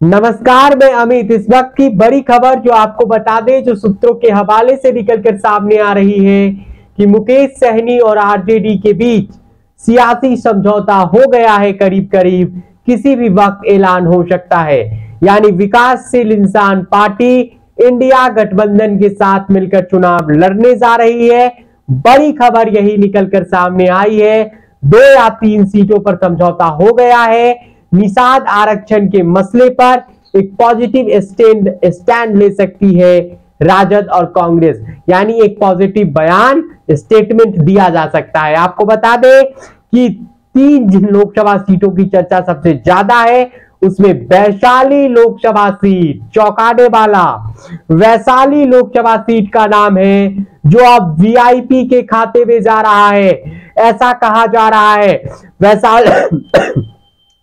नमस्कार, मैं अमित। इस वक्त की बड़ी खबर जो आपको बता दें, जो सूत्रों के हवाले से निकलकर सामने आ रही है कि मुकेश सहनी और आरजेडी के बीच सियासी समझौता हो गया है। करीब करीब किसी भी वक्त ऐलान हो सकता है। यानी विकासशील इंसान पार्टी इंडिया गठबंधन के साथ मिलकर चुनाव लड़ने जा रही है। बड़ी खबर यही निकलकर सामने आई है। 2 या 3 सीटों पर समझौता हो गया है। निषाद आरक्षण के मसले पर एक पॉजिटिव स्टैंड ले सकती है राजद और कांग्रेस। यानी एक पॉजिटिव बयान, स्टेटमेंट दिया जा सकता है। आपको बता दें कि 3 लोकसभा सीटों की चर्चा सबसे ज्यादा है। उसमें वैशाली लोकसभा सीट चौंकाने वाला, वैशाली लोकसभा सीट का नाम है जो अब वीआईपी के खाते में जा रहा है। ऐसा कहा जा रहा है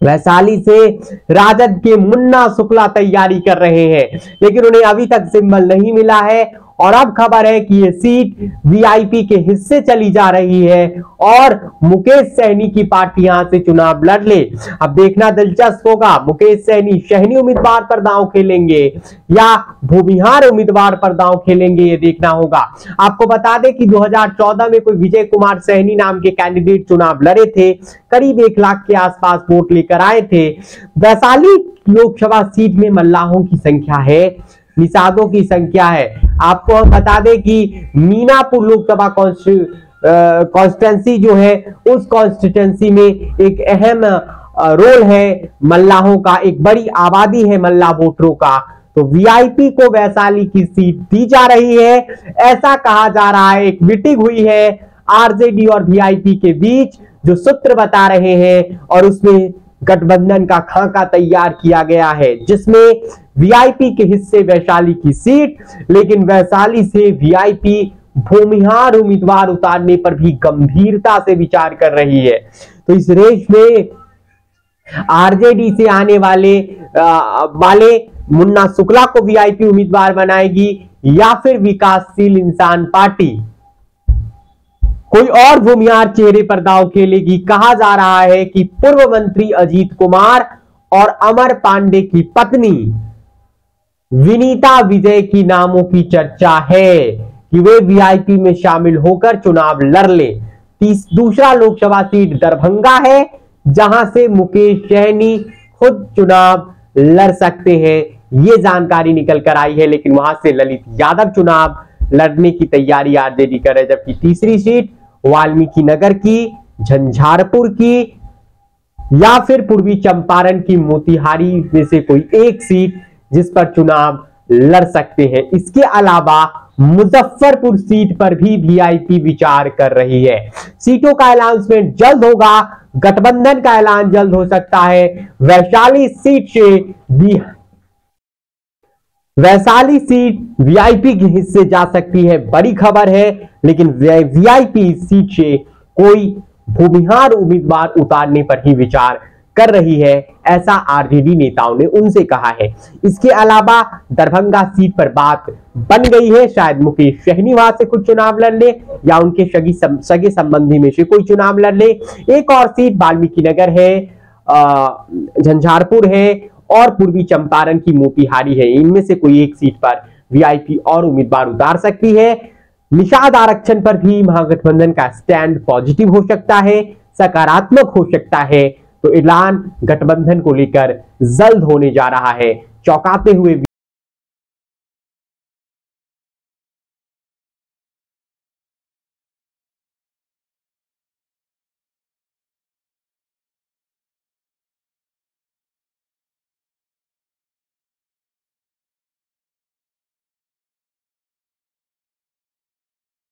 वैशाली से राजद के मुन्ना शुक्ला तैयारी कर रहे हैं, लेकिन उन्हें अभी तक सिंबल नहीं मिला है। और अब खबर है कि यह सीट वीआईपी के हिस्से चली जा रही है और मुकेश सहनी की पार्टी यहां से चुनाव लड़ ले। अब देखना दिलचस्प होगा, मुकेश सहनी शहनी उम्मीदवार पर दांव खेलेंगे या भूमिहार उम्मीदवार पर दांव खेलेंगे, ये देखना होगा। आपको बता दें कि 2014 में कोई विजय कुमार सहनी नाम के कैंडिडेट चुनाव लड़े थे। करीब 1 लाख के आसपास वोट लेकर आए थे। वैशाली लोकसभा सीट में मल्लाहों की संख्या है, निषादों की संख्या है। आपको हम बता दें कि मीनापुर लोकसभा कॉन्स्टिट्यूंसी जो है, उस कॉन्स्टिट्यूंसी में एक अहम रोल है मल्लाहों का, एक बड़ी आबादी है मल्ला वोटरों का। तो वीआईपी को वैशाली की सीट दी जा रही है, ऐसा कहा जा रहा है। एक मीटिंग हुई है आरजेडी और वीआईपी के बीच, जो सूत्र बता रहे हैं, और उसमें गठबंधन का खाका तैयार किया गया है, जिसमें वीआईपी के हिस्से वैशाली की सीट, लेकिन वैशाली से वीआईपी भूमिहार उम्मीदवार उतारने पर भी गंभीरता से विचार कर रही है। तो इस रेस में आरजेडी से आने वाले मुन्ना शुक्ला को वीआईपी उम्मीदवार बनाएगी या फिर विकासशील इंसान पार्टी कोई और भूमिहार चेहरे पर दांव खेलेगी। कहा जा रहा है कि पूर्व मंत्री अजीत कुमार और अमर पांडे की पत्नी विनीता विजय की नामों की चर्चा है कि वे वीआईपी में शामिल होकर चुनाव लड़ ले। दूसरा लोकसभा सीट दरभंगा है, जहां से मुकेश सहनी खुद चुनाव लड़ सकते हैं, ये जानकारी निकल कर आई है। लेकिन वहां से ललित यादव चुनाव लड़ने की तैयारी आरजेडी कर रहे हैं। जबकि तीसरी सीट वाल्मीकि नगर की, झंझारपुर की या फिर पूर्वी चंपारण की मोतिहारी में से कोई एक सीट जिस पर चुनाव लड़ सकते हैं। इसके अलावा मुजफ्फरपुर सीट पर भी वीआईपी विचार कर रही है। सीटों का अनाउंसमेंट जल्द होगा, गठबंधन का ऐलान जल्द हो सकता है। वैशाली सीट वीआईपी के हिस्से जा सकती है, बड़ी खबर है। लेकिन वीआईपी सीट से कोई भूमिहार उम्मीदवार उतारने पर ही विचार कर रही है, ऐसा आरजेडी नेताओं ने उनसे कहा है। इसके अलावा दरभंगा सीट पर बात बन गई है, शायद मुकेश सहनी वहां से कुछ चुनाव लड़ ले या उनके सगे संबंधी में से कोई चुनाव लड़ ले। एक और सीट वाल्मीकि नगर है, झंझारपुर है और पूर्वी चंपारण की मोतिहारी है। इनमें से कोई एक सीट पर वीआईपी और उम्मीदवार उतार सकती है। निषाद आरक्षण पर भी महागठबंधन का स्टैंड पॉजिटिव हो सकता है, सकारात्मक हो सकता है। तो ऐलान गठबंधन को लेकर जल्द होने जा रहा है। चौंकाते हुए